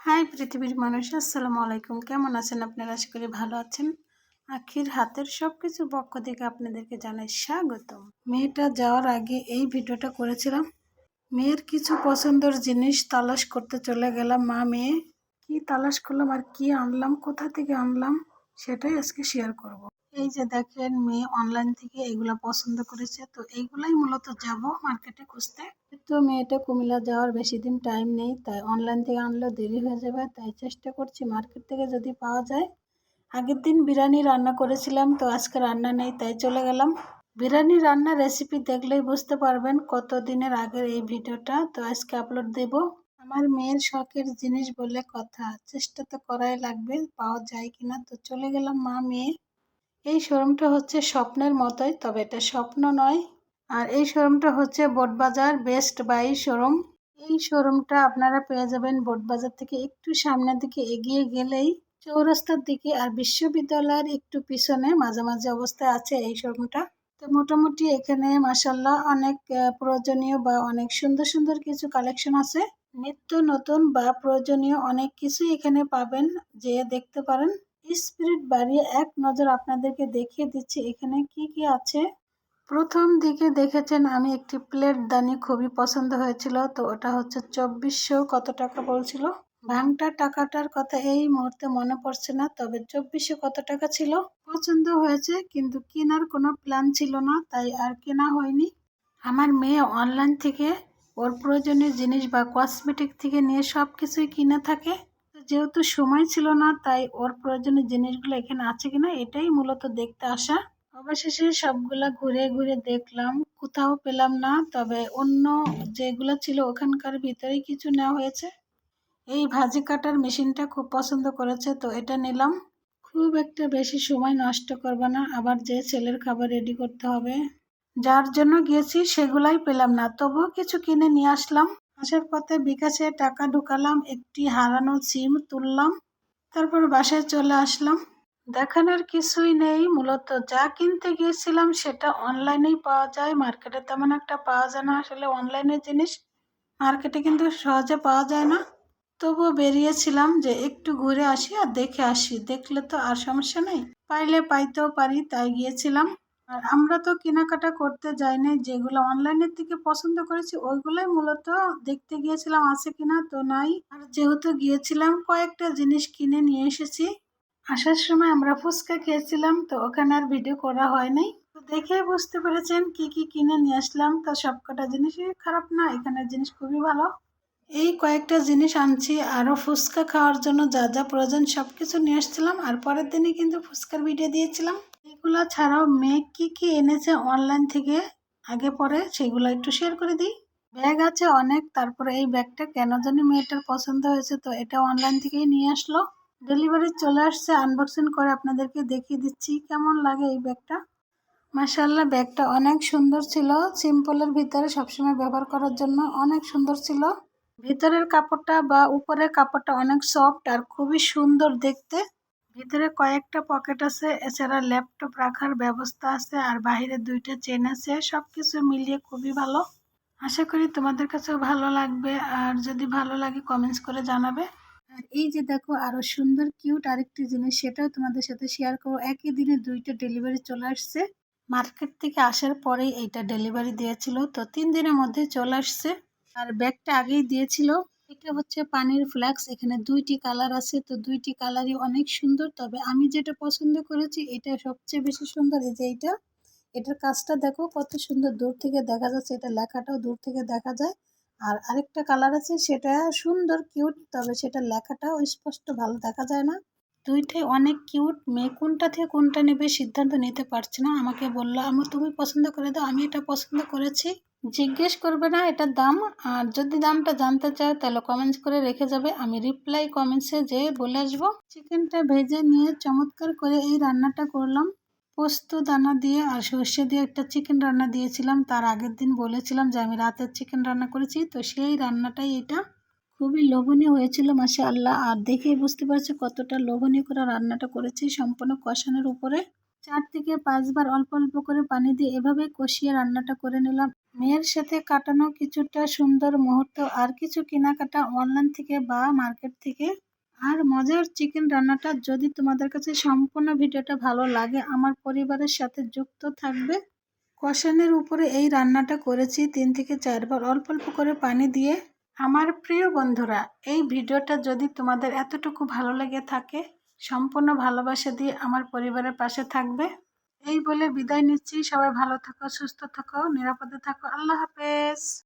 High পৃথিবীর মানুষ, আসসালামু আলাইকুম। কেমন আছেন আপনারা? আশা করি ভালো আছেন। আখির হাতের সবকিছু পক্ষ থেকে আপনাদেরকে জানাই স্বাগতম। মেয়েটা যাওয়ার আগে এই ভিডিওটা করেছিলাম। মেয়ের কিছু পছন্দের জিনিস তালাশ করতে চলে গেলাম। মেয়ে কি তালাশ করলাম আর কি আনলাম, কোথা থেকে আনলাম সেটাই আজকে শেয়ার করব। এই যে দেখেন, মেয়ে অনলাইন থেকে এগুলা পছন্দ করেছে, তো এইগুলাই মূলত যাব মার্কেটে খুঁজতে। তো মেয়েটা কুমিল্লা যাওয়ার বেশি দিন টাইম নেই, তাই অনলাইন থেকে আনলেও দেরি হয়ে যাবে, তাই চেষ্টা করছি মার্কেট থেকে যদি পাওয়া যায়। আগের দিন বিরিয়ানি রান্না করেছিলাম, তো আজকে রান্না নেই, তাই চলে গেলাম। বিরিয়ানি রান্নার রেসিপি দেখলেই বুঝতে পারবেন কত দিনের আগের এই ভিডিওটা, তো আজকে আপলোড দেব। আমার মেয়ের শখের জিনিস বলে কথা, চেষ্টা তো করাই লাগবে পাওয়া যায় কিনা। তো চলে গেলাম মেয়ে। এই শোরুমটা হচ্ছে স্বপ্নের মতোই, তবে এটা স্বপ্ন নয়। আর এই শোরুমটা হচ্ছে বোটবাজার বেস্ট বাই শোরুম। এই শোরুমটা আপনারা পেয়ে যাবেন বোটবাজার থেকে একটু সামনের দিকে এগিয়ে গেলেই চৌরাস্তার দিকে, আর বিশ্ববিদ্যালয়ের একটু পিছনে মাঝামাঝি অবস্থায় আছে এই শোরুমটা। তো মোটামুটি এখানে মাসাল্লাহ অনেক প্রয়োজনীয় বা অনেক সুন্দর সুন্দর কিছু কালেকশন আছে। নিত্য নতুন বা প্রয়োজনীয় অনেক কিছুই এখানে পাবেন, যে দেখতে পারেন। স্পিরিট বাড়িয়ে এক নজর আপনাদেরকে দেখিয়ে দিচ্ছি এখানে কি কি আছে। প্রথম দিকে দেখেছেন আমি একটি প্লেট দানি খুবই পছন্দ হয়েছিল, তো ওটা হচ্ছে 2400 কত টাকা বলছিল। ভাঙটা টাকাটার কথা এই মুহূর্তে মনে পড়ছে না, তবে 2400 কত টাকা ছিল। পছন্দ হয়েছে, কিন্তু কেনার কোনো প্ল্যান ছিল না, তাই আর কেনা হয়নি। আমার মেয়ে অনলাইন থেকে ওর প্রয়োজনীয় জিনিস বা কসমেটিক থেকে নিয়ে সব কিছুই কিনে থাকে। যেহেতু সময় ছিল না, তাই ওর প্রয়োজনীয় জিনিসগুলো এখানে আছে কিনা এটাই মূলত দেখতে আসা। অবশেষে সবগুলা ঘুরে ঘুরে দেখলাম, কোথাও পেলাম না, তবে অন্য যেগুলো ছিল ওখানকার ভিতরেই কিছু নেওয়া হয়েছে। এই ভাজি কাটার মেশিনটা খুব পছন্দ করেছে, তো এটা নিলাম। খুব একটা বেশি সময় নষ্ট করবে না, আবার যে ছেলের খাবার রেডি করতে হবে, যার জন্য গিয়েছি সেগুলাই পেলাম না, তবুও কিছু কিনে নিয়ে আসলাম। আসার পথে বিকাশে টাকা ঢুকালাম, একটি হারানো সিম তুললাম, তারপর বাসায় চলে আসলাম। দেখানোর কিছুই নেই, মূলত যা কিনতে গিয়েছিলাম সেটা অনলাইনেই পাওয়া যায়, মার্কেটে তেমন একটা পাওয়া যায় না। আসলে অনলাইনের জিনিস মার্কেটে কিন্তু সহজে পাওয়া যায় না। তবুও বেরিয়েছিলাম যে একটু ঘুরে আসি আর দেখে আসি, দেখলে তো আর সমস্যা নেই, পাইলে পাইতেও পারি, তাই গিয়েছিলাম। আর আমরা তো কেনাকাটা করতে যাইনি, যেগুলো অনলাইনের থেকে পছন্দ করেছি ওইগুলোই মূলত দেখতে গিয়েছিলাম আছে কিনা, তো নাই। আর যেহেতু গিয়েছিলাম কয়েকটা জিনিস কিনে নিয়ে এসেছি। আসার সময় আমরা ফুচকা খেয়েছিলাম, তো ওখানে আর ভিডিও করা হয় নাই। তো দেখে বুঝতে পেরেছেন কি কি কিনে নিয়ে আসলাম, তা সবকটা জিনিসই খারাপ না, এখানের জিনিস খুবই ভালো। এই কয়েকটা জিনিস আনছি, আরও ফুচকা খাওয়ার জন্য যা যা প্রয়োজন সবকিছু নিয়ে আসছিলাম, আর পরের দিনই কিন্তু ফুচকার ভিডিও দিয়েছিলাম। এগুলো ছাড়াও মেয়ে কি কি এনেছে অনলাইন থেকে আগে পরে সেগুলো একটু শেয়ার করে দিই। ব্যাগ আছে অনেক, তারপরে এই ব্যাগটা কেন জানি মেয়েটার পছন্দ হয়েছে, তো এটা অনলাইন থেকেই নিয়ে আসলো। ডেলিভারি চলে আসছে, আনবক্সিং করে আপনাদেরকে দেখিয়ে দিচ্ছি কেমন লাগে এই ব্যাগটা। মাশাআল্লাহ, ব্যাগটা অনেক সুন্দর ছিল, সিম্পলের ভিতরে সবসময় ব্যবহার করার জন্য অনেক সুন্দর ছিল। ভিতরের কাপড়টা বা উপরের কাপড়টা অনেক সফট আর খুবই সুন্দর দেখতে। ভিতরে কয়েকটা পকেট আছে, এছাড়া ল্যাপটপ রাখার ব্যবস্থা আছে, আর বাইরে দুইটা চেন আছে, সবকিছু মিলিয়ে খুবই ভালো। আশা করি তোমাদের কাছেও ভালো লাগবে, আর যদি ভালো লাগে কমেন্টস করে জানাবে। আর এই যে দেখো, আরো সুন্দর কিউট আরেকটি জিনিস, সেটাও তোমাদের সাথে শেয়ার করবো। একই দিনে দুইটা ডেলিভারি চলে আসছে। মার্কেট থেকে আসার পরেই এইটা ডেলিভারি দিয়েছিল, তো 3 দিনের মধ্যে চলে আসছে। আর ব্যাগটা আগেই দিয়েছিল। এটা হচ্ছে পানির ফ্লাক্স, এখানে দুইটি কালার আছে, তো দুইটি কালারই অনেক সুন্দর, তবে আমি যেটা পছন্দ করেছি এটা সবচেয়ে বেশি সুন্দর। এই যে এইটা, এটার কাজটা দেখো কত সুন্দর, দূর থেকে দেখা যাচ্ছে, এটা লেখাটাও দূর থেকে দেখা যায়। আর আরেকটা কালার আছে, সেটা সুন্দর কিউট, তবে সেটা লেখাটাও স্পষ্ট ভালো দেখা যায় না। দুইটাই অনেক কিউট। মেয়ে কোনটা থেকে কোনটা নেবে সিদ্ধান্ত নিতে পারছে না, আমাকে বললো আমি তুমি পছন্দ করে দাও, আমি এটা পছন্দ করেছি। জিজ্ঞেস করবে না এটার দাম, আর যদি দামটা জানতে চায় তাহলে কমেন্টস করে রেখে যাবে, আমি রিপ্লাই কমেন্টসে যেয়ে বলে আসবো। চিকেনটা ভেজে নিয়ে চমৎকার করে এই রান্নাটা করলাম। পোস্ত দানা দিয়ে আর সর্ষে দিয়ে একটা চিকেন রান্না দিয়েছিলাম, তার আগের দিন বলেছিলাম যে আমি রাতের চিকেন রান্না করেছি, তো সেই রান্নাটাই এটা। খুবই লোভনীয় হয়েছিল মাশাআল্লাহ, আর দেখেই বুঝতে পারছি কতটা লোভনীয় করে রান্নাটা করেছি, সম্পূর্ণ কষানোর উপরে। 4 থেকে 5 বার অল্প অল্প করে পানি দিয়ে এভাবে কষিয়ে রান্নাটা করে নিলাম। মেয়ের সাথে কাটানো কিছুটা সুন্দর মুহূর্ত আর কিছু কেনাকাটা অনলাইন থেকে বা মার্কেট থেকে আর মজার চিকেন রান্নাটা। যদি তোমাদের কাছে সম্পূর্ণ ভিডিওটা ভালো লাগে আমার পরিবারের সাথে যুক্ত থাকবে। কষানের উপরে এই রান্নাটা করেছি 3 থেকে 4 বার অল্প অল্প করে পানি দিয়ে। আমার প্রিয় বন্ধুরা, এই ভিডিওটা যদি তোমাদের এতটুকু ভালো লেগে থাকে সম্পূর্ণ ভালোবাসা দিয়ে আমার পরিবারের পাশে থাকবে। এই বলে বিদায় নিচ্ছি। সবাই ভালো থাকো, সুস্থ থাকো, নিরাপদে থাকো। আল্লাহ হাফেজ।